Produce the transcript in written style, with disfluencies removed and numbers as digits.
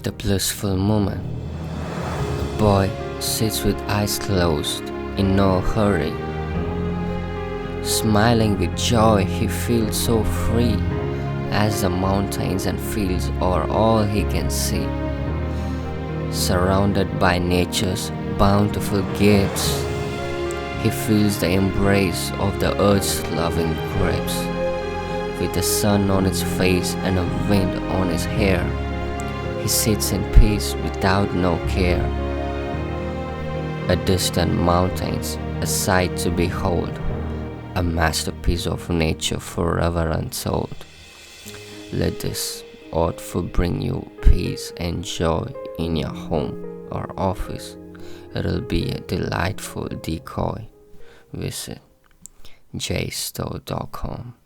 The blissful moment. The boy sits with eyes closed, in no hurry. Smiling with joy, he feels so free, as the mountains and fields are all he can see. Surrounded by nature's bountiful gifts, he feels the embrace of the earth's loving grapes. With the sun on his face and a wind on his hair, he sits in peace without no care. A distant mountains, a sight to behold, a masterpiece of nature forever untold. Let this artful bring you peace and joy in your home or office. It'll be a delightful decoy. Visit jstore.com.